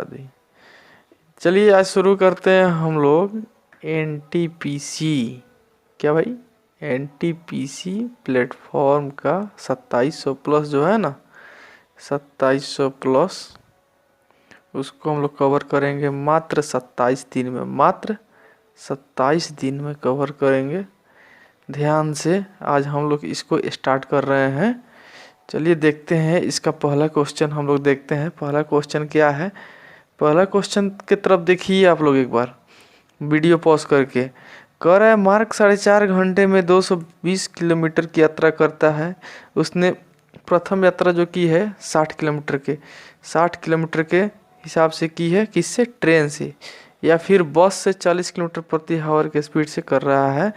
दी। चलिए आज शुरू करते हैं हम लोग एनटीपीसी। क्या भाई? एनटीपीसी प्लेटफॉर्म का 2700 प्लस जो है ना, 2700 प्लस, उसको हम लोग कवर करेंगे मात्र 27 दिन में। मात्र 27 दिन में कवर करेंगे। ध्यान से आज हम लोग इसको स्टार्ट कर रहे हैं। चलिए देखते हैं इसका पहला क्वेश्चन हम लोग देखते हैं। पहला क्वेश्चन क्या है? पहला क्वेश्चन की तरफ देखिए आप लोग एक बार वीडियो पॉज करके। कह रहा है मार्क 4.5 घंटे में 220 किलोमीटर की यात्रा करता है। उसने प्रथम यात्रा जो की है 60 किलोमीटर के हिसाब से की है। किससे? ट्रेन से या फिर बस से 40 किलोमीटर प्रति आवर के स्पीड से कर रहा है।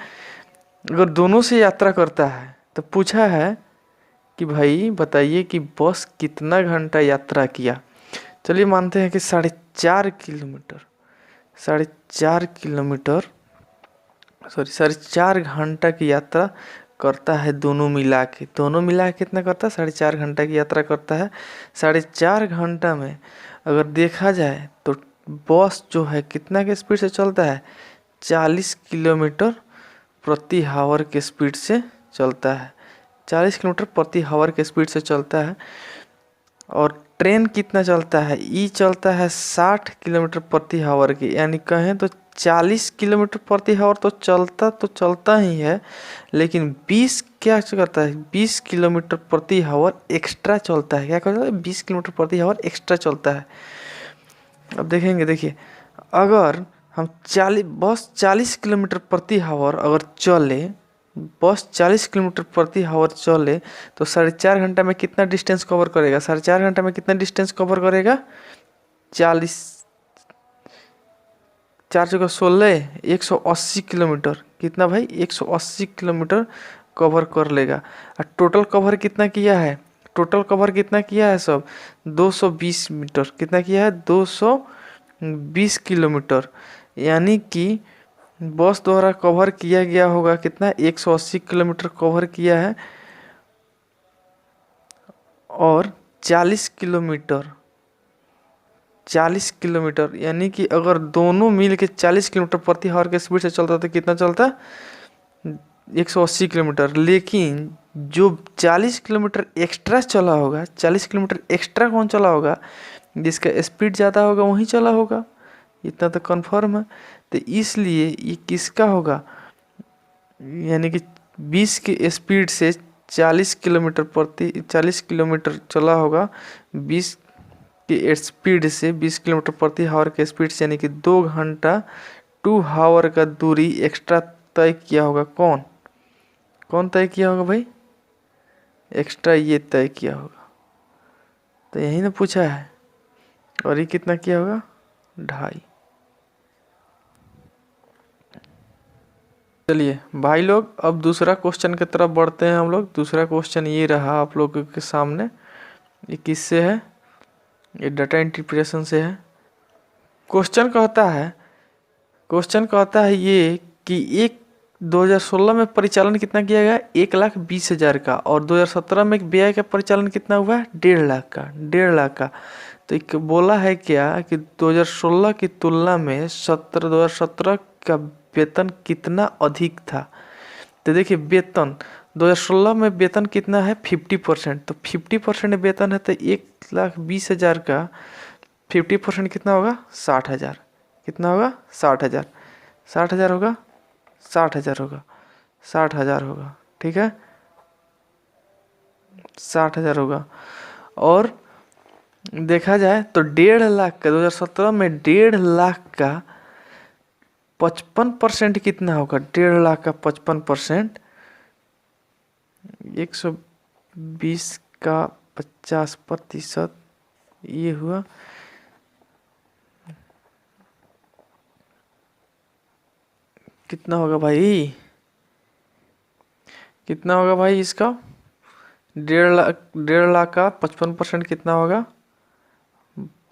अगर दोनों से यात्रा करता है तो पूछा है कि भाई बताइए कि बस कितना घंटा यात्रा किया। चलिए मानते हैं कि 4.5 किलोमीटर, 4.5 किलोमीटर, सॉरी 4.5 घंटा की यात्रा करता है। दोनों मिला के कितना करता है? 4.5 घंटा की यात्रा करता है। 4.5 घंटा में अगर देखा जाए तो बस जो है कितना के स्पीड से चलता है? 40 किलोमीटर प्रति आवर के स्पीड से चलता है। 40 किलोमीटर प्रति आवर के स्पीड से चलता है। और ट्रेन कितना चलता है? ई चलता है 60 किलोमीटर प्रति आवर की, यानी कहें तो 40 किलोमीटर प्रति आवर तो चलता ही है, लेकिन 20 क्या करता है? 20 किलोमीटर प्रति आवर एक्स्ट्रा चलता है। क्या करता है? 20 किलोमीटर प्रति आवर एक्स्ट्रा चलता है। अब देखेंगे, देखिए अगर हम 40 किलोमीटर प्रति आवर अगर चले, बस 40 किलोमीटर प्रति आवर चले तो 4.5 घंटा में कितना डिस्टेंस कवर करेगा? 4.5 घंटा में कितना डिस्टेंस कवर करेगा? 40, 4×16, 180 किलोमीटर। कितना भाई? 180 किलोमीटर कवर कर लेगा। और टोटल कवर कितना किया है? टोटल कवर कितना किया है सब? 220 मीटर। कितना किया है? 220 किलोमीटर। यानी कि बस द्वारा कवर किया गया होगा कितना? 180 किलोमीटर कवर किया है। और 40 किलोमीटर यानी कि अगर दोनों मिल के 40 किलोमीटर प्रति आवर के स्पीड से चलता तो कितना चलता? 180 किलोमीटर। लेकिन जो 40 किलोमीटर एक्स्ट्रा चला होगा, 40 किलोमीटर एक्स्ट्रा कौन चला होगा? जिसका स्पीड ज़्यादा होगा वही चला होगा। इतना तो कन्फर्म है। तो इसलिए ये किसका होगा? यानी कि 20 की स्पीड से 40 किलोमीटर चला होगा। 20 की स्पीड से 20 किलोमीटर प्रति आवर के स्पीड से, यानी कि 2 घंटा 2 आवर का दूरी एक्स्ट्रा तय किया होगा। कौन तय किया होगा भाई? एक्स्ट्रा ये तय किया होगा। तो यही ना पूछा है। और ये कितना किया होगा? 2.5। चलिए भाई लोग अब दूसरा क्वेश्चन की तरफ बढ़ते हैं हम लोग। दूसरा क्वेश्चन ये रहा आप लोगों के सामने। ये किससे है? ये डाटा इंटरप्रिटेशन से है। क्वेश्चन कहता है ये कि 2016 में परिचालन कितना किया गया? 1,20,000 का। और 2017 में व्यय का परिचालन कितना हुआ? 1.5 लाख का। तो एक बोला है क्या कि 2016 की तुलना में 2017 का वेतन कितना अधिक था। तो देखिए वेतन 2016 में वेतन कितना है? 50%। तो 50% वेतन है तो 1,20,000 का 50% कितना होगा? 60,000। कितना होगा? 60,000। 60,000 होगा, 60,000 होगा, 60,000 होगा। ठीक है, 60,000 होगा। और देखा जाए तो 1.5 लाख का 2017 में 1.5 लाख का 55% कितना होगा? 1.5 लाख का 55%, 120 का 50%, ये हुआ कितना होगा भाई? कितना होगा भाई इसका? 1.5 लाख का 55% कितना होगा?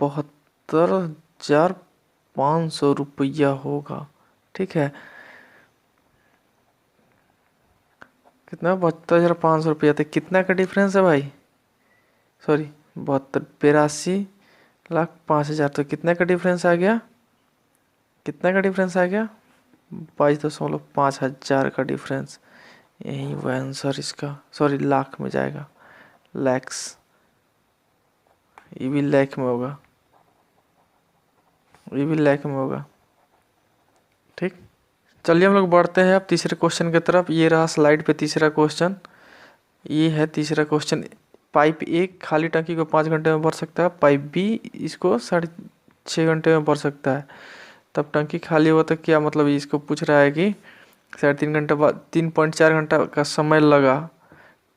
72,500 रुपया होगा। ठीक है, कितना? 72,500 रुपया। तो कितना का डिफरेंस है भाई? सॉरी 72, 82, 1,05,000 तो कितने का डिफरेंस आ गया, कितने का डिफरेंस आ गया, 22.5 हजार का डिफरेंस। यही वो आंसर इसका, सॉरी लाख में जाएगा, लैक्स, ये भी लाख में होगा, ये भी लाख में होगा। ठीक, चलिए हम लोग बढ़ते हैं अब तीसरे क्वेश्चन की तरफ। ये रहा स्लाइड पे तीसरा क्वेश्चन, ये है तीसरा क्वेश्चन। पाइप ए खाली टंकी को 5 घंटे में भर सकता है, पाइप बी इसको 6.5 घंटे में भर सकता है। तब टंकी खाली हुआ तो क्या मतलब, इसको पूछ रहा है कि 3.5 घंटे बाद 3.4 घंटा का समय लगा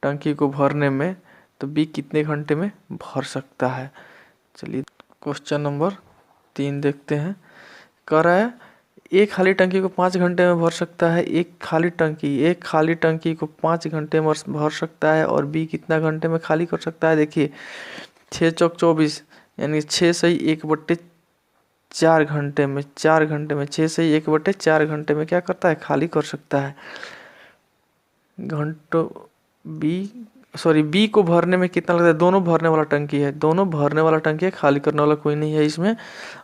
टंकी को भरने में, तो बी कितने घंटे में भर सकता है। चलिए क्वेश्चन नंबर 3 देखते हैं। कह रहा है एक खाली टंकी को 5 घंटे में भर सकता है, एक खाली टंकी को 5 घंटे में भर सकता है, और बी कितना घंटे में खाली कर सकता है। देखिए 6 चौक 24, यानी 6 सही 1/4 घंटे में, 4 घंटे में 6 सही 1/4 घंटे में क्या करता है, खाली कर सकता है। घंटों बी को भरने में कितना लगता है, दोनों भरने वाला टंकी है, दोनों भरने वाला टंकी है, खाली करने वाला कोई नहीं है इसमें।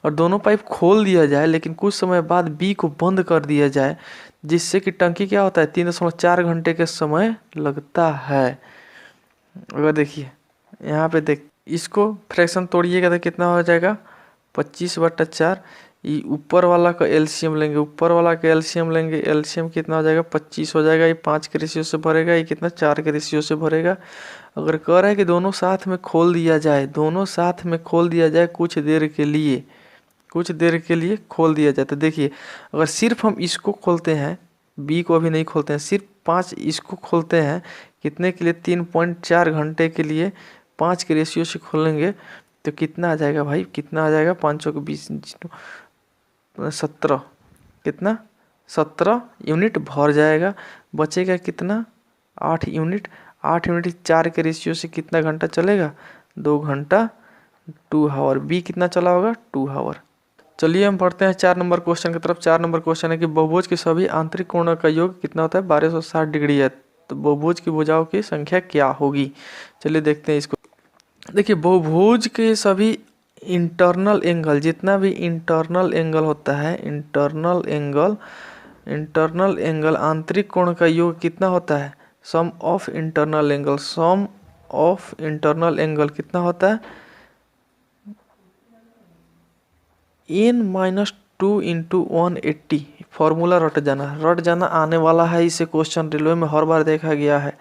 और दोनों पाइप खोल दिया जाए लेकिन कुछ समय बाद बी को बंद कर दिया जाए, जिससे कि टंकी क्या होता है 3.4 घंटे के समय लगता है। अगर देखिए यहाँ पे देख, इसको फ्रैक्शन तोड़िएगा तो कितना हो जाएगा, 25/4। ये ऊपर वाला का एलसीएम लेंगे, ऊपर वाला का एलसीएम लेंगे, एलसीएम कितना हो जाएगा 25 हो जाएगा। ये 5 के रेशियो से भरेगा, ये कितना 4 के रेशियो से भरेगा। अगर कह रहा है कि दोनों साथ में खोल दिया जाए, दोनों साथ में खोल दिया जाए कुछ देर के लिए, कुछ देर के लिए खोल दिया जाए, तो देखिए अगर सिर्फ हम इसको खोलते हैं, बी को अभी नहीं खोलते हैं, सिर्फ 5 इसको खोलते हैं, कितने के लिए 3.4 घंटे के लिए 5 के रेशियो से खोलेंगे, तो कितना आ जाएगा भाई, कितना आ जाएगा, 5 चौक 20 17, कितना 17 यूनिट भर जाएगा। बचेगा कितना 8 यूनिट, 8 यूनिट 4 के रेशियो से कितना घंटा चलेगा, 2 घंटा 2 हावर। बी कितना चला होगा 2 हावर। चलिए हम पढ़ते हैं 4 नंबर क्वेश्चन की तरफ। 4 नंबर क्वेश्चन है कि बहुभुज के सभी आंतरिक कोणों का योग कितना होता है, 1260 डिग्री है, तो बहुभुज की भुजाओं की संख्या क्या होगी। चलिए देखते हैं इसको। देखिए बहुभुज के सभी इंटरनल एंगल, जितना भी इंटरनल एंगल होता है, इंटरनल एंगल आंतरिक कोण का योग कितना होता है, sum of internal angle, sum of internal angle कितना होता है, n-2 × 180। फॉर्मूला रट जाना आने वाला है, इसे क्वेश्चन रेलवे में हर बार देखा गया है।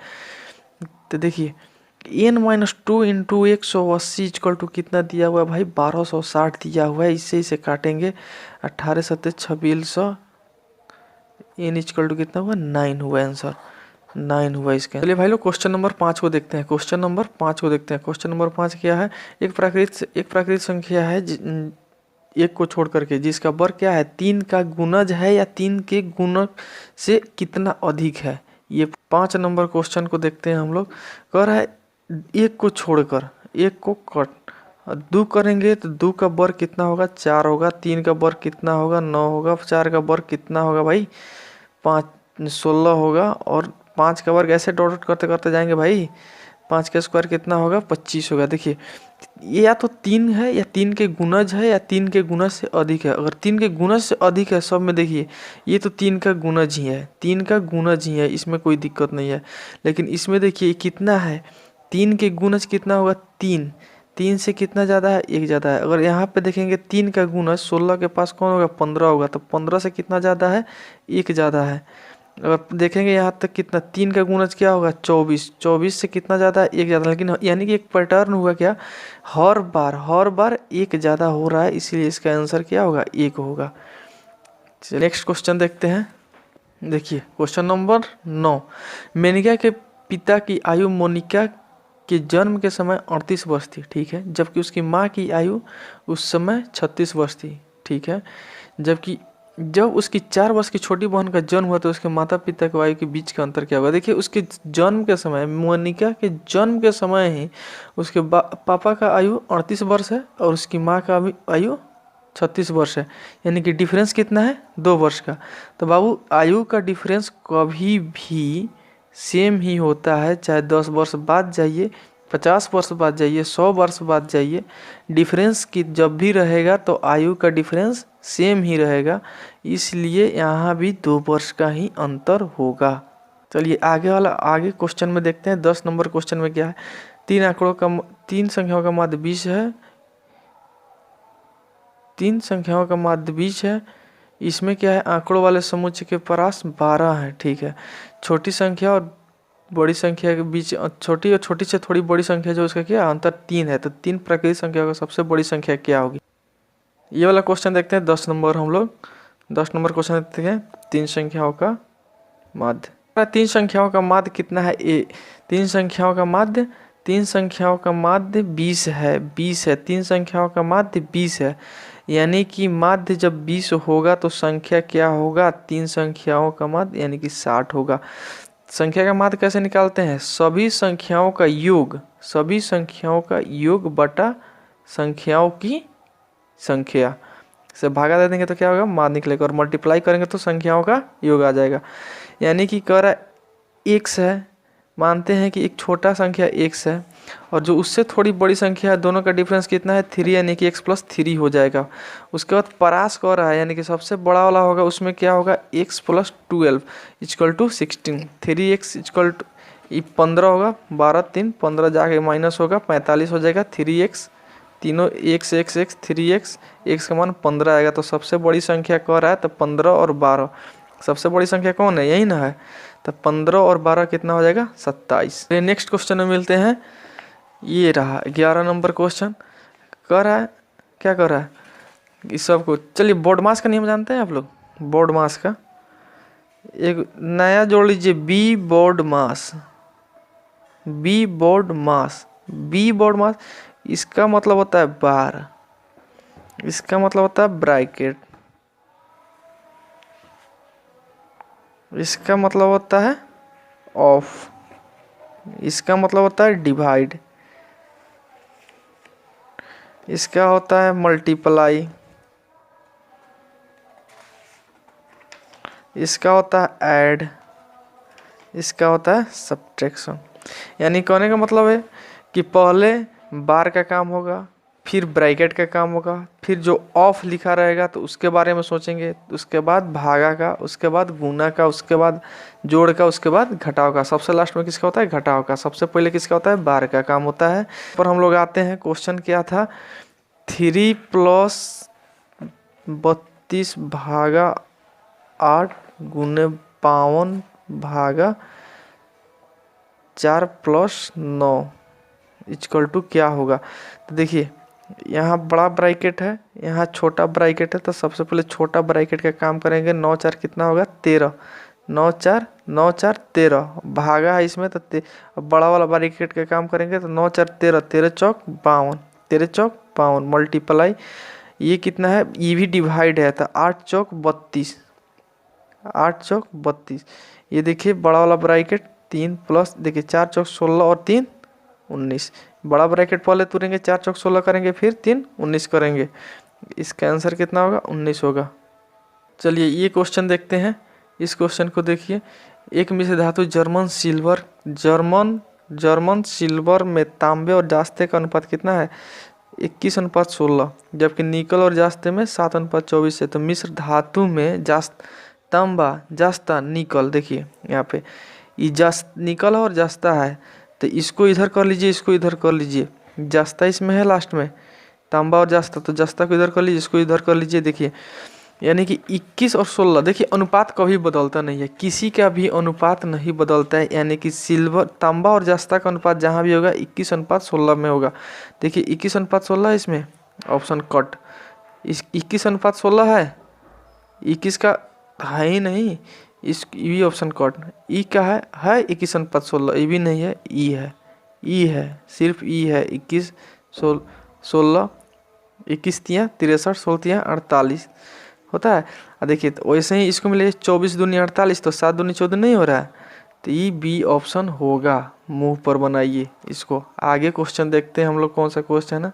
तो देखिए n-2 × 180 = कितना दिया हुआ है भाई, 1260 दिया हुआ है। इसे काटेंगे 18 7 2600, n = कितना हुआ 9 हुआ, आंसर 9 हुआ इसका। चलिए भाई लोग क्वेश्चन नंबर 5 को देखते हैं। क्वेश्चन नंबर 5 क्या है, एक प्राकृतिक संख्या है एक को छोड़ करके जिसका वर्ग क्या है 3 का गुणज है या 3 के गुणक से कितना अधिक है। ये 5 नंबर क्वेश्चन को देखते हैं हम लोग। कह रहा है एक को छोड़कर एक को कट 2 करेंगे तो 2 का वर्ग कितना होगा 4 होगा, 3 का वर्ग कितना होगा 9 होगा, 4 का वर्ग कितना होगा भाई 16 होगा, और 5 का वर्ग ऐसे डॉट करते करते जाएंगे भाई, 5 का स्क्वायर कितना होगा 25 होगा। देखिए ये या तो 3 है या 3 के गुणज है या 3 के गुणज से अधिक है। अगर 3 के गुणज से अधिक है सब में, देखिए ये तो 3 का गुणज ही है, 3 का गुणज ही है, इसमें कोई दिक्कत नहीं है। लेकिन इसमें देखिए कितना है, 3 के गुणज कितना होगा 3 से कितना ज़्यादा है 1 ज़्यादा है। अगर यहाँ पे देखेंगे 3 का गुणज 16 के पास कौन होगा 15 होगा, तो 15 से कितना ज़्यादा है 1 ज़्यादा है। अगर देखेंगे यहाँ तक कितना 3 का गुणज क्या होगा 24 से कितना ज़्यादा है 1 ज़्यादा। लेकिन यानी कि एक पैटर्न हुआ क्या, हर बार 1 ज़्यादा हो रहा है, इसीलिए इसका आंसर क्या होगा 1 होगा। चलिए नेक्स्ट क्वेश्चन देखते हैं। देखिए क्वेश्चन नंबर 9, मेनिका के पिता की आयु मोनिका के जन्म के समय 38 वर्ष थी, ठीक है, जबकि उसकी माँ की आयु उस समय 36 वर्ष थी, ठीक है। जबकि जब उसकी 4 वर्ष की छोटी बहन का जन्म हुआ तो उसके माता पिता की आयु के बीच का अंतर क्या होगा। देखिए उसके जन्म के समय, मोनिका के जन्म के समय ही उसके पापा का आयु 38 वर्ष है और उसकी माँ का आयु 36 वर्ष है, यानी कि डिफरेंस कितना है 2 वर्ष का। तो बाबू आयु का डिफरेंस कभी भी सेम ही होता है, चाहे 10 वर्ष बाद जाइए 50 वर्ष बाद जाइए, 100 वर्ष बाद जाइए, डिफरेंस की जब भी रहेगा तो आयु का डिफरेंस सेम ही रहेगा, इसलिए यहाँ भी 2 वर्ष का ही अंतर होगा। चलिए आगे क्वेश्चन में देखते हैं। 10 नंबर क्वेश्चन में क्या है, 3 संख्याओं का माध्य 20 है, 3 संख्याओं का माध्य 20 है। इसमें क्या है, आंकड़ों वाले समुच्चय के परास 12 है। ठीक है, छोटी संख्या और बड़ी संख्या के बीच, छोटी और छोटी से थोड़ी बड़ी संख्या जो उसका क्या अंतर 3 है, तो 3 प्राकृतिक संख्या का सबसे बड़ी संख्या क्या होगी। ये वाला क्वेश्चन देखते हैं 10 नंबर। हम लोग 10 नंबर क्वेश्चन देखते हैं, 3 संख्याओं का माध्य। 3 संख्याओं का माध्य कितना है, 3 संख्याओं का माध्य 20 है, 20 है। 3 संख्याओं का माध्य 20 है, यानी कि माध्य जब 20 होगा तो संख्या क्या होगा, 3 संख्याओं का माध्य यानी कि 60 होगा। संख्या का माध्य कैसे निकालते हैं, सभी संख्याओं का योग बटा संख्याओं की संख्या से भागा दे देंगे तो क्या होगा, माध्य निकलेगा, और मल्टीप्लाई करेंगे तो संख्याओं का योग आ जाएगा। यानी कि कह रहा है x है, मानते हैं कि एक छोटा संख्या x है और जो उससे थोड़ी बड़ी संख्या है, दोनों का डिफरेंस कितना है 3, यानी कि x + 3 हो जाएगा। उसके बाद परास कह रहा है, यानी कि सबसे बड़ा वाला होगा, उसमें क्या होगा x + 12 = 16। 3x = 15 होगा, 12 3 15 जाके माइनस होगा 45 हो जाएगा। 3x तीनों x 3x, x का मान 15 आएगा। तो सबसे बड़ी संख्या कह रहा है तो 15 और 12, सबसे बड़ी संख्या कौन है, यही ना है। तो 15 और 12 कितना हो जाएगा, 27। नेक्स्ट क्वेश्चन में मिलते हैं। ये रहा 11 नंबर क्वेश्चन। कह रहा है, क्या कर रहा है, इस सब को चलिए बोर्ड मास का नियम जानते हैं आप लोग। बोर्ड मास का एक नया जोड़ लीजिए, बी बोर्ड मास। इसका मतलब होता है बार, इसका मतलब होता है ब्रैकेट, इसका मतलब होता है ऑफ, इसका मतलब होता है डिवाइड, इसका होता है मल्टीप्लाई, इसका होता है ऐड, इसका होता है सब्ट्रैक्शन। यानी कहने का मतलब है कि पहले बार का काम होगा, फिर ब्रैकेट का काम होगा, फिर जो ऑफ लिखा रहेगा तो उसके बारे में सोचेंगे, उसके बाद भागा का, उसके बाद गुना का, उसके बाद जोड़ का, उसके बाद घटाव का, सबसे लास्ट में किसका होता है, घटाव का। सबसे पहले किसका होता है, बार का काम होता है। पर हम लोग आते हैं, क्वेश्चन क्या था, 3 + 32 भागा 8 गुने 52 भागा 4 + 9 = क्या होगा। तो देखिए यहाँ बड़ा ब्रैकेट है, यहाँ छोटा ब्रैकेट है, तो सबसे पहले छोटा ब्रैकेट का काम करेंगे। 9 4 कितना होगा, 13, 9 4 13 भागा है इसमें, तो बड़ा वाला ब्रैकेट का काम करेंगे तो 9 4 13, 13 चौक 52, 13 चौक 52 मल्टीप्लाई, ये कितना है, ये भी डिवाइड है, तो 8 चौक 32, 8 चौक 32। ये देखिए बड़ा वाला ब्रैकेट 3 प्लस, देखिए 4 चौक 16 और 3 19। बड़ा ब्रैकेट पहले तुरेंगे, 4 चौक 16 करेंगे, फिर 3 19 करेंगे। इसका आंसर कितना होगा, 19 होगा। चलिए ये क्वेश्चन देखते हैं। इस क्वेश्चन को देखिए, एक मिश्र धातु जर्मन सिल्वर में तांबे और जास्ते का अनुपात कितना है, 21:16, जबकि निकल और जास्ते में 7:24 है। तो मिश्र धातु में तांबा जास्ता निकल, देखिए यहाँ पे ये निकल और जास्ता है, तो इसको इधर कर लीजिए, इसको इधर कर लीजिए, जास्ता इसमें है लास्ट में, तांबा और जास्ता, तो जास्ता को इधर कर लीजिए, इसको इधर कर लीजिए। देखिए यानी कि 21 और 16, देखिए अनुपात कभी बदलता नहीं है, किसी का भी अनुपात नहीं बदलता है। यानी कि सिल्वर तांबा और जास्ता का अनुपात जहाँ भी होगा 21:16 में होगा। देखिए 21:16 है इसमें, ऑप्शन कट। 21:16 है, 21 का है ही नहीं, इस भी ऑप्शन कट। ई का है 21:16, ई भी नहीं है, ई है, ई है, सिर्फ ई है। 21 16 21 तियाँ 63, 16 तियाँ 48 होता है। देखिए तो वैसे ही इसको मिले 24 दूनी 48, तो 7 दूनी 14 नहीं हो रहा है, तो ये बी ऑप्शन होगा। मुंह पर बनाइए इसको। आगे क्वेश्चन देखते हैं हम लोग, कौन सा क्वेश्चन है,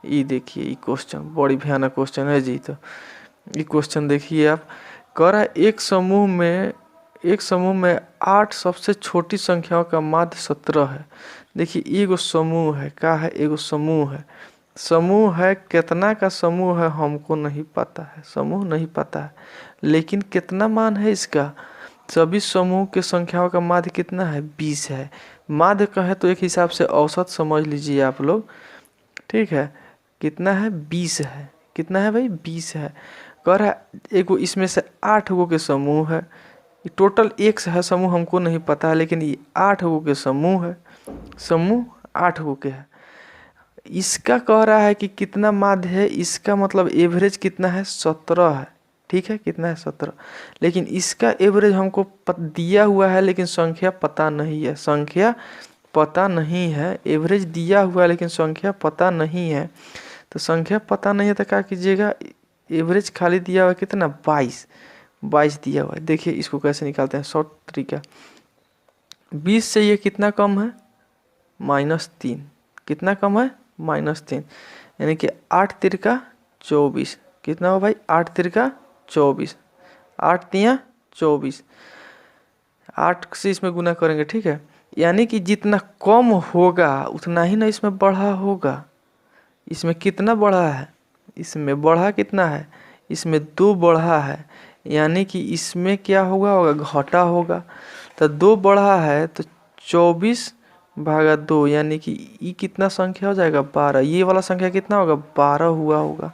ये देखिए, ये क्वेश्चन बड़ी भयानक क्वेश्चन है जी। तो ये क्वेश्चन देखिए आप, कह रहा है एक समूह में एक समूह में 8 सबसे छोटी संख्याओं का माध्य 17 है। देखिए एगो समूह है, क्या है, एगो समूह है। समूह है, कितना का समूह है हमको नहीं पता है, समूह नहीं पता है, लेकिन कितना मान है इसका, सभी समूह के संख्याओं का माध्य कितना है, 20 है। माध्य कहे तो एक हिसाब से औसत समझ लीजिए आप लोग, ठीक है। कितना है, 20 है। कितना है भाई, 20 है। कह रहा है एक इसमें से 8 गो के समूह है, टोटल एक है समूह हमको नहीं पता है, लेकिन ये 8 गो के समूह है, समूह 8 गो के है। इसका कह रहा है कि कितना माध्य है, इसका मतलब एवरेज कितना है, 17 है, ठीक है। कितना है, 17। लेकिन इसका एवरेज हमको दिया हुआ है, लेकिन संख्या पता नहीं है, संख्या पता नहीं है। एवरेज दिया हुआ है लेकिन संख्या पता नहीं है, तो संख्या पता नहीं है तो क्या कीजिएगा, एवरेज खाली दिया हुआ है कितना, 22 दिया हुआ है। देखिए इसको कैसे निकालते हैं, शॉर्ट तरीका। 20 से ये कितना कम है, -3। कितना कम है, -3, यानी कि 8 तिरका 24। कितना हो भाई, 8 तिरका 24, 8 तिया 24, 8 से इसमें गुना करेंगे, ठीक है। यानी कि जितना कम होगा उतना ही ना इसमें बढ़ा होगा। इसमें कितना बढ़ा है, इसमें बढ़ा कितना है, इसमें 2 बढ़ा है, यानी कि इसमें क्या होगा, घटा होगा। तो 2 बढ़ा है तो 24/2, यानी कि ये कितना संख्या हो जाएगा, 12। ये वाला संख्या कितना होगा, 12 हुआ होगा।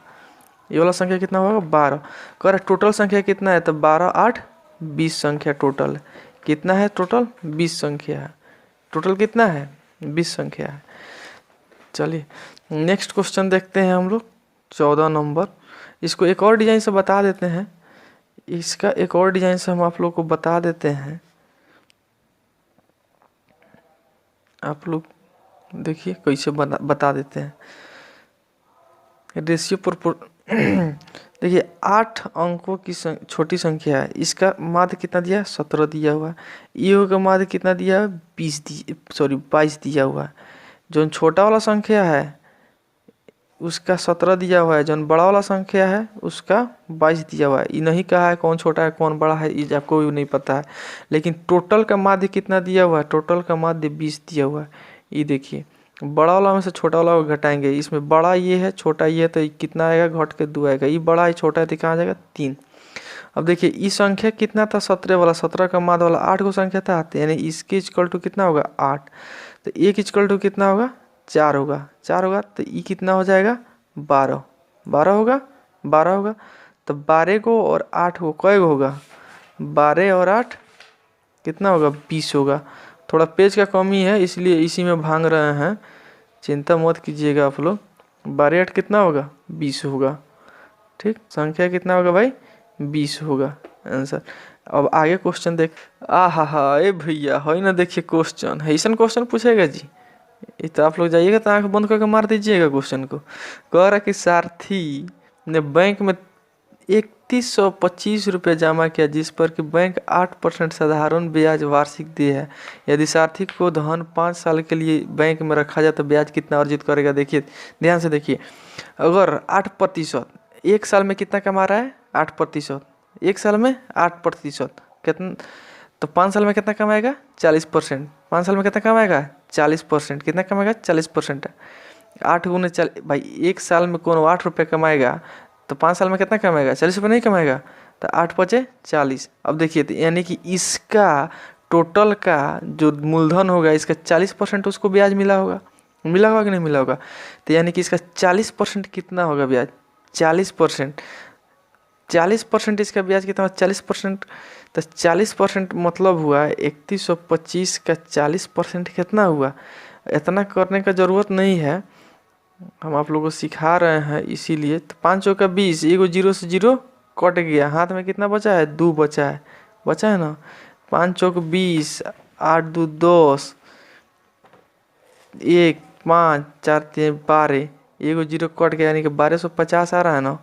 ये वाला संख्या कितना होगा, 12। कह रहा टोटल संख्या कितना है, तो 12 8 20 संख्या टोटल है। कितना है टोटल, 20 संख्या है। टोटल कितना है, 20 संख्या है। चलिए नेक्स्ट क्वेश्चन देखते हैं हम लोग, 14 नंबर। इसको एक और डिजाइन से बता देते हैं, इसका एक और डिजाइन से हम आप लोग को बता देते हैं। आप लोग देखिए कैसे बता देते हैं। रेशियो देखिए 8 अंकों की छोटी संख्या है, इसका माध्य कितना दिया है, 17 दिया हुआ है। ईओ का माध्य कितना दिया है, 22 दिया हुआ है। जो छोटा वाला संख्या है उसका 17 दिया हुआ है, जो बड़ा वाला संख्या है उसका 22 दिया हुआ है। ये नहीं कहा है कौन छोटा है कौन बड़ा है, ये आपको भी नहीं पता है। लेकिन टोटल का माध्य कितना दिया हुआ है, टोटल का माध्य 20 दिया हुआ है। ये देखिए बड़ा वाला में से छोटा वाला को घटाएंगे, इसमें बड़ा ये है छोटा ये है, तो कितना आएगा, घट के 2 आएगा। ये बड़ा है छोटा है तो कहाँ जाएगा, 3। अब देखिए ये संख्या कितना था, 17 वाला, 17 का माध्य वाला 8 को संख्या था, यानी इसके इक्वल टू कितना होगा, 8। तो एक इक्वल टू कितना होगा, 4 होगा, 4 होगा। तो ये कितना हो जाएगा, 12 होगा, 12 होगा। तो 12 को और 8 को कई होगा, 12 और 8 कितना होगा, 20 होगा। थोड़ा पेज का कमी है इसलिए इसी में भांग रहे हैं, चिंता मत कीजिएगा आप लोग। 12 8 कितना होगा, 20 होगा, ठीक। संख्या कितना होगा भाई, 20 होगा आंसर। अब आगे क्वेश्चन देख, हा ए भैया है ना, देखिए क्वेश्चन है, ऐसा क्वेश्चन पूछेगा जी, ये तो आप लोग जाइएगा तो आंख बंद करके मार दीजिएगा क्वेश्चन को। कह रहा कि सारथी ने बैंक में 3125 रुपये जमा किया, जिस पर कि बैंक 8% साधारण ब्याज वार्षिक दी है। यदि सारथी को धन 5 साल के लिए बैंक में रखा जाए तो ब्याज कितना अर्जित करेगा। देखिए ध्यान से देखिए, अगर 8%, एक साल में कितना कमा रहा है, 8%, एक साल में 8%, कितना, तो 5 साल में कितना कमाएगा, 40%। 5 साल में कितना कमाएगा, 40%। कितना कमाएगा, 40%। 8 गुने 40, भाई एक साल में कौन 8 रुपये कमाएगा, तो 5 साल में कितना कमाएगा, 40 रुपये नहीं कमाएगा। तो 8 पचे 40। अब देखिए तो यानी कि इसका टोटल का जो मूलधन होगा इसका 40% उसको ब्याज मिला होगा कि नहीं मिला होगा। तो यानी कि इसका 40% कितना होगा ब्याज, 40%। 40% इसका ब्याज कितना होगा, 40%। तो 40% मतलब हुआ 3125 का 40% कितना हुआ। इतना करने का ज़रूरत नहीं है, हम आप लोगों को सिखा रहे हैं इसीलिए। तो 5 चौका 20, एगो 0 से 0 कट गया, हाथ में कितना बचा है, 2 बचा है ना। 5 चौक 20, 8 2 10, 1 5 4 3 12, एगो 0 कट गया, यानी कि 1250 आ रहा है ना,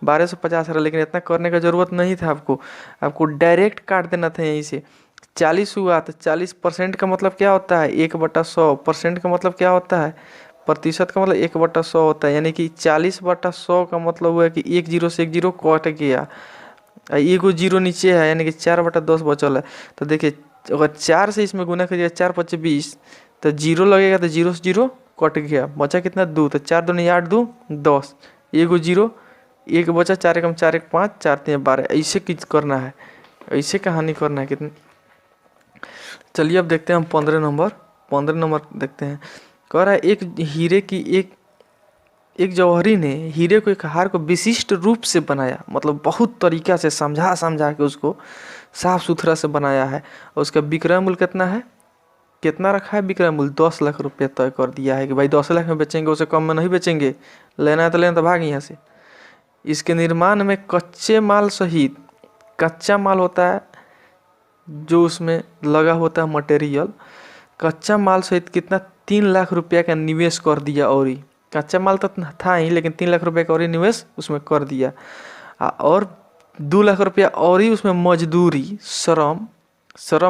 1250 आ रहा है। लेकिन इतना करने का ज़रूरत नहीं था आपको डायरेक्ट काट देना था यहीं से। 40 हुआ तो 40% का मतलब क्या होता है, 1/100। परसेंट का मतलब क्या होता है, प्रतिशत का मतलब 1/100 होता है। यानी कि 40/100 का मतलब हुआ कि 1 0 से 1 0 कट गया, एगो जीरो नीचे है, यानी कि 4/10 बचल है। तो देखिए अगर 4 से इसमें गुना करिएगा, 4×5 = 20, तो जीरो लगेगा, तो जीरो से जीरो कट गया, बचा कितना 2, तो 4 दूनी 8, 2 10, एगो जीरो, एक बचा, 4 एकम 4, 1 5, 4 3 12। ऐसे किस करना है, ऐसे कहानी करना है कितनी। चलिए अब देखते हैं हम 15 नंबर देखते हैं। कह रहा है एक हीरे की एक जौहरी ने हीरे को एक हार को विशिष्ट रूप से बनाया, मतलब बहुत तरीका से समझा समझा के उसको साफ सुथरा से बनाया है। और उसका विक्रय मूल्य कितना है, कितना रखा है विक्रय मूल्य, 10 लाख रुपये तय कर दिया है कि भाई 10 लाख में बेचेंगे, उससे कम में नहीं बेचेंगे, लेना है तो लेना, तो भाग यहाँ से। इसके निर्माण में कच्चे माल सहित, कच्चा माल होता है जो उसमें लगा होता है मटेरियल, कच्चा माल सहित कितना 3 लाख रुपया का निवेश कर दिया। और ही कच्चा माल तो था ही, लेकिन 3 लाख रुपये का और ही निवेश उसमें कर दिया। और 2 लाख रुपया और ही उसमें मजदूरी, श्रम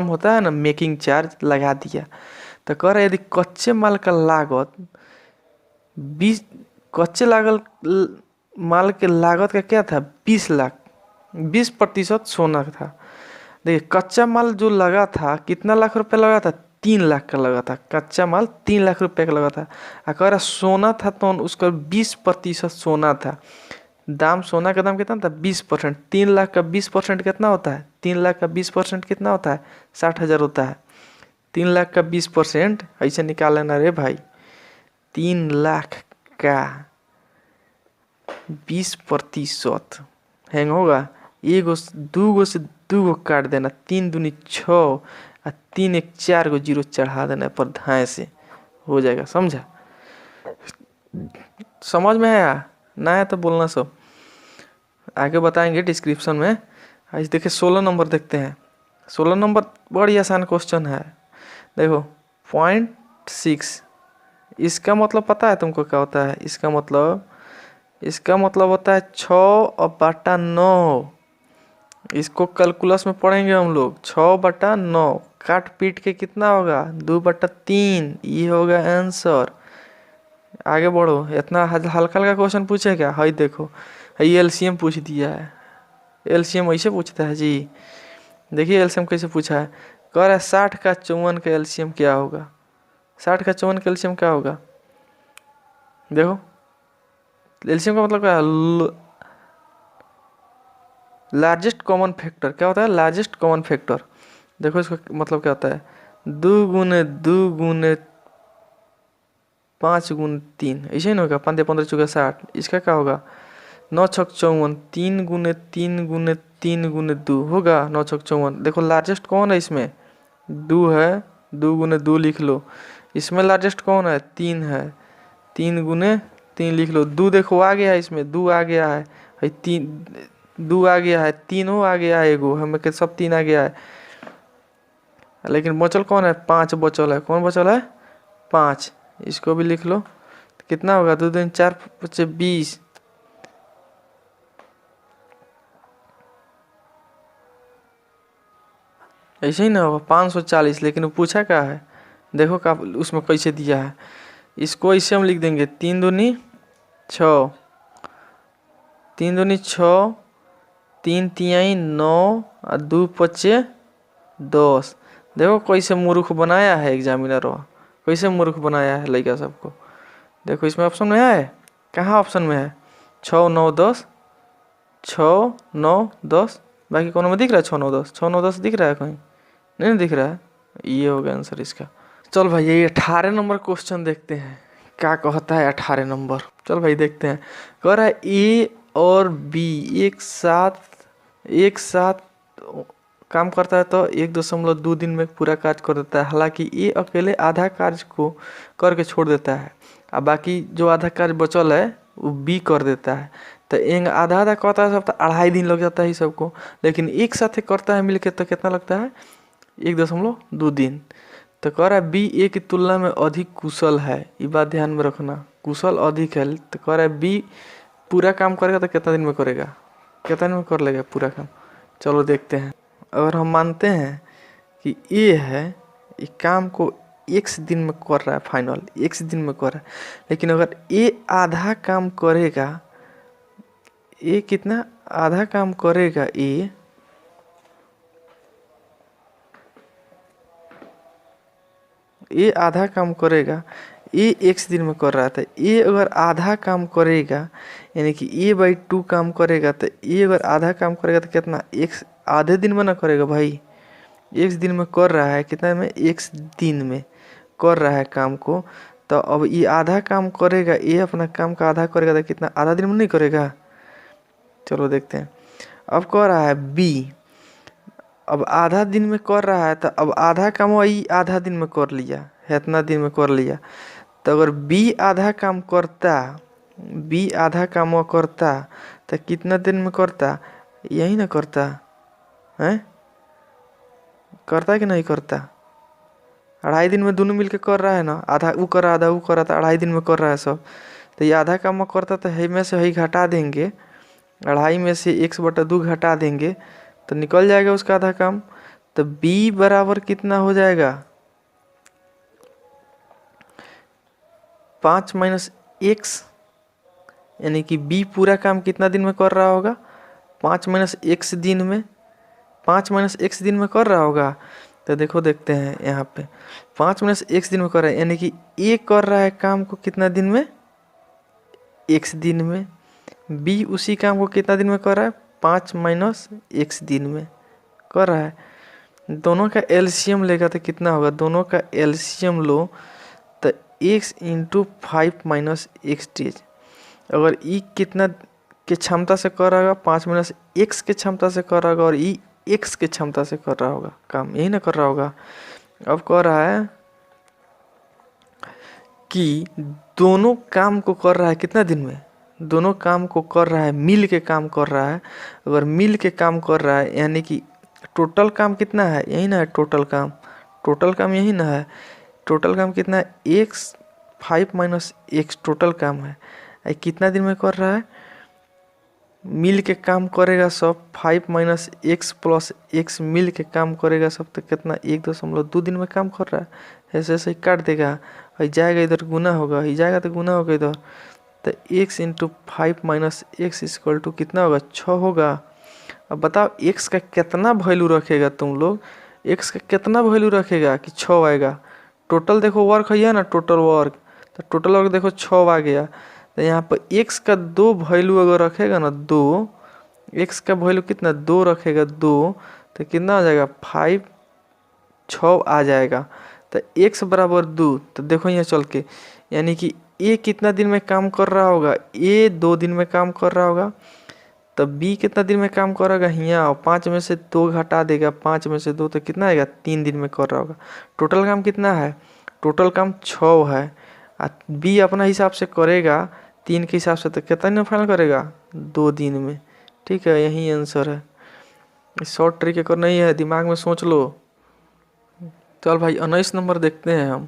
होता है ना, मेकिंग चार्ज लगा दिया। तो कह रहे यदि कच्चे माल का लागत 20, कच्चे माल के लागत का क्या था 20 लाख, 20% सोना था। देखिए कच्चा माल जो लगा था कितना लाख रुपए लगा था, 3 लाख का लगा था, कच्चा माल 3 लाख रुपए का लगा था। अगर सोना था तो उसका 20% सोना था, दाम, सोना का दाम कितना था 20%, 3 लाख का 20% कितना होता है, 3 लाख का 20% कितना होता है 60,000 होता है। 3 लाख का 20% ऐसे निकाल लेना रे भाई, 3 लाख का 20% हैंग होगा, एगो दूगो से दूगो काट देना, 3 दूनी 6 और 3 1 4 को जीरो चढ़ा देना पर धाए से हो जाएगा। समझा, समझ में आया ना है तो बोलना, सब आगे बताएंगे डिस्क्रिप्शन में। आज देखिए 16 नंबर देखते हैं। 16 नंबर बड़ी आसान क्वेश्चन है। देखो 0.6, इसका मतलब पता है तुमको क्या होता है, इसका मतलब होता है 6/9। इसको कैलकुलस में पढ़ेंगे हम लोग, 6/9 काट पीट के कितना होगा 2/3, ये होगा आंसर। आगे बढ़ो, इतना हल्का हल्का क्वेश्चन पूछेगा, हाई देखो, ये एलसीएम पूछ दिया है। एलसीएम ऐसे पूछता है जी, देखिए एलसीएम कैसे पूछा है। कह रहा है 60 का 54 का एलसीएम क्या होगा, 60 का 54 का एलसीएम क्या होगा। देखो एलसीएम का मतलब क्या है, लार्जेस्ट कॉमन फैक्टर क्या होता है, लार्जेस्ट कॉमन फैक्टर। देखो इसका मतलब क्या होता है, 2 गुने 2 गुने 5 गुने 3, ऐसे ही ना होगा, 5 15 चौके 60। इसका क्या होगा 9 छक 54, 3 गुने 3 गुने 3 गुने 2 होगा 9 छक 54। देखो लार्जेस्ट कौन है इसमें, 2 है, 2 गुने 2 लिख लो। इसमें लार्जेस्ट कौन है, 3 है, 3 गुने 3 लिख लो। 2 देखो आ गया है, इसमें 2 आ गया है, 3 2 आ गया है, 3 आ गया है, एगो हमें के सब 3 आ गया है, लेकिन बचल कौन है 5 बचल है, कौन बचल है 5। इसको भी लिख लो, कितना होगा 2 2 4 5 20, ऐसे ही ना होगा 540। लेकिन वो पूछा क्या है, देखो का उसमें कैसे दिया है। इसको ऐसे हम लिख देंगे 3 दूनी 6, 3 दूनी 6, 3 तिहाई 9 और 2 5 10। देखो कैसे मूर्ख बनाया है एग्जामिनर, कैसे मूर्ख बनाया है लड़का सबको। देखो इसमें ऑप्शन में है, कहाँ ऑप्शन में है 6 9 10, 6 9 10, बाकी कोनो में दिख रहा है 6 9 10, 6 9 10 दिख रहा है कहीं, नहीं दिख रहा है, ये हो गया आंसर इसका। चल भाई ये 18 नंबर क्वेश्चन देखते हैं क्या कहता है 18 नंबर। चल भाई देखते हैं। कह रहा है ए और बी एक साथ काम करता है तो 1.2 दिन में पूरा कार्य कर देता है। हालांकि ए अकेले आधा कार्य को करके छोड़ देता है और बाकी जो आधा कार्य बचल है वो बी कर देता है। तो एक आधा आधा करता है सब तो 2.5 दिन लग जाता है ही सबको, लेकिन एक साथ करता है मिलके तो कितना लगता है 1.2 दिन। तो कह रहा है बी ए की तुलना में अधिक कुशल है, ये बात ध्यान में रखना, कुशल अधिक है। तो कह रहा है बी पूरा काम करेगा तो कितना दिन में करेगा, कितना दिन में कर लेगा पूरा काम। चलो देखते हैं। अगर हम मानते हैं कि ए है, ये काम को 1 दिन में कर रहा है, फाइनल 1 दिन में कर रहा है, लेकिन अगर ए आधा काम करेगा ए कितना आधा काम करेगा, ए आधा काम करेगा। ए एक्स दिन में कर रहा था, ए अगर आधा काम करेगा यानी कि ए बाई 2 काम करेगा, तो ए अगर आधा काम करेगा तो कितना, एक्स आधे दिन में ना करेगा भाई। एक्स दिन में कर रहा है, कितना में, एक्स दिन में कर रहा है काम को। तो अब ये आधा काम करेगा, ये अपना काम का आधा करेगा तो कितना, आधा दिन में नहीं करेगा। चलो देखते हैं। अब कह रहा है बी, अब आधा दिन में कर रहा है, तो अब आधा काम वही आधा दिन में कर लिया है, इतना दिन में कर लिया। तो अगर बी आधा काम करता, बी आधा काम वो करता तो कितना दिन में करता, यही ना करता है, करता कि नहीं करता। 2.5 दिन में दोनों मिलके कर रहा है ना, आधा वो कर रहा, आधा वो कर रहा था, 2.5 दिन में कर रहा है सब। तो ये आधा काम में करता तो है में से ही घटा देंगे, 2.5 में से 1/2 घटा देंगे तो निकल जाएगा उसका आधा काम। तो b बराबर कितना हो जाएगा, 5 माइनस एक्स, यानी कि b पूरा काम कितना दिन में कर रहा होगा, 5 माइनस एक्स दिन में, 5 माइनस एक्स दिन में कर रहा होगा। तो देखो देखते हैं यहाँ पे 5 माइनस एक्स दिन में कर रहा है, यानी कि ए कर रहा है काम को कितना दिन में, एक्स दिन में। बी उसी काम को कितना दिन में कर रहा है, 5 माइनस एक्स दिन में कर रहा है। दोनों का एलसीएम लेगा तो कितना होगा, दोनों का एलसीएम लो तो x into 5 minus x days. अगर ई कितना के क्षमता से कर रहा होगा, 5 माइनस एक्स के क्षमता से कर रहा होगा, और ई एक्स के क्षमता से कर रहा होगा काम, यही ना कर रहा होगा। अब कह रहा है कि दोनों काम को कर रहा है कितना दिन में, दोनों काम को कर रहा है, मिल के काम कर रहा है। अगर मिल के काम कर रहा है यानी कि टोटल काम कितना है, यही ना है टोटल काम, टोटल काम यही ना है। टोटल काम कितना है, एक्स 5 माइनस एक्स टोटल काम है। कितना दिन में कर रहा है, मिल के काम करेगा सब, 5 माइनस एक्स प्लस एक्स मिल के काम करेगा सब, तो कितना 1.2 दिन में काम कर रहा है। ऐसे ऐसे काट देगा, जाएगा इधर गुना होगा, जाएगा तो गुना होगा इधर। तो x into 5 minus x equal to कितना होगा, 6 होगा। अब बताओ एक्स का कितना वैल्यू रखेगा तुम लोग, एक्स का कितना वैल्यू रखेगा कि 6 आएगा। टोटल देखो वर्क है ना, टोटल वर्क, तो टोटल वर्क देखो 6 आ गया। तो यहाँ पर एक्स का 2 वैल्यू अगर रखेगा ना, 2, एक्स का वैल्यू कितना 2 रखेगा, 2, तो कितना आ जाएगा 5, 6 आ जाएगा। तो एक्स बराबर 2, तो देखो यहाँ चल के, यानी कि ए कितना दिन में काम कर रहा होगा, ए 2 दिन में काम कर रहा होगा। तब बी कितना दिन में काम करेगा, यहाँ 5 में से 2 घटा देगा, 5 में से 2 तो कितना आएगा, 3 दिन में कर रहा होगा। टोटल काम कितना है, टोटल काम 6 है। बी अपना हिसाब से करेगा 3 के हिसाब से, तो कितना दिन में फाइनल करेगा, 2 दिन में। ठीक है, यही आंसर है। शॉर्ट ट्रिक करना ही है, दिमाग में सोच लो। चल भाई 19 नंबर देखते हैं हम।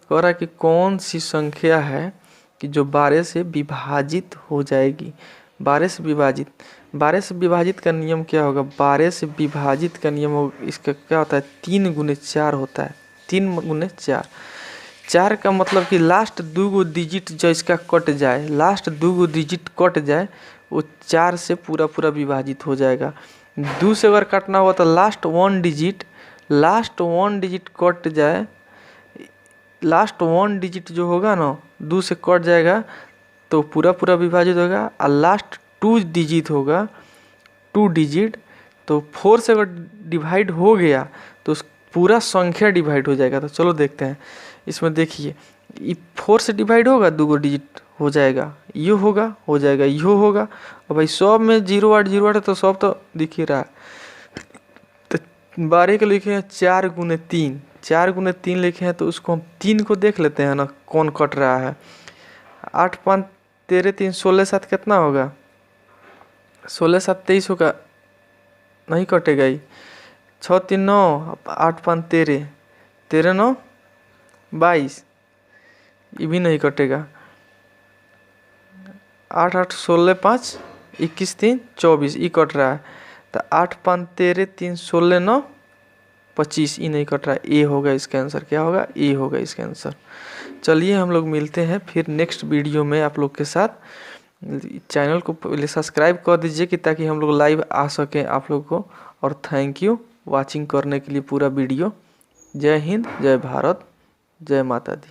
कह रहा है कि कौन सी संख्या है कि जो 12 से विभाजित हो जाएगी। 12 से विभाजित, 12 से विभाजित का नियम क्या होगा, 12 से विभाजित का नियम हो, इसका क्या होता है, 3 गुने 4 होता है, 3 गुने 4। 4 का मतलब कि लास्ट 2 डिजिट जो इसका कट जाए, लास्ट 2 डिजिट कट जाए, वो 4 से पूरा पूरा विभाजित हो जाएगा। 2 से अगर काटना हुआ तो last 1 digit, last 1 digit cut जाए, लास्ट 1 डिजिट जो होगा ना 2 से कट जाएगा तो पूरा पूरा विभाजित होगा। और लास्ट 2 डिजिट होगा, 2 डिजिट, तो 4 से अगर डिवाइड हो गया तो पूरा संख्या डिवाइड हो जाएगा। तो चलो देखते हैं इसमें। देखिए ये 4 से डिवाइड होगा, 2 डिजिट हो जाएगा, ये होगा, हो जाएगा, ये होगा। और भाई सब में 0 8 0 8 है तो सब तो दिख ही रहा है। तो 12 के लिखे हैं 4 गुने 3, 4 गुने 3 लिखे हैं, तो उसको हम 3 को देख लेते हैं ना कौन कट रहा है। 8 5 13 3 16 7 कितना होगा, 16 7 23 होगा, नहीं कटेगा ही। 6 3 9, 8 5 13, 13 9 22, ये भी नहीं कटेगा। 8 8 16 5 21 3 24, ये कट रहा है। तो 8 5 13 3 16 9 25, ये नहीं कट रहा है। ए होगा इसका आंसर, क्या होगा, ए होगा इसका आंसर। चलिए हम लोग मिलते हैं फिर नेक्स्ट वीडियो में आप लोग के साथ। चैनल को पहले सब्सक्राइब कर दीजिए कि ताकि हम लोग लाइव आ सकें आप लोग को। और थैंक यू वाचिंग करने के लिए पूरा वीडियो। जय हिंद, जय भारत, जय माता दी।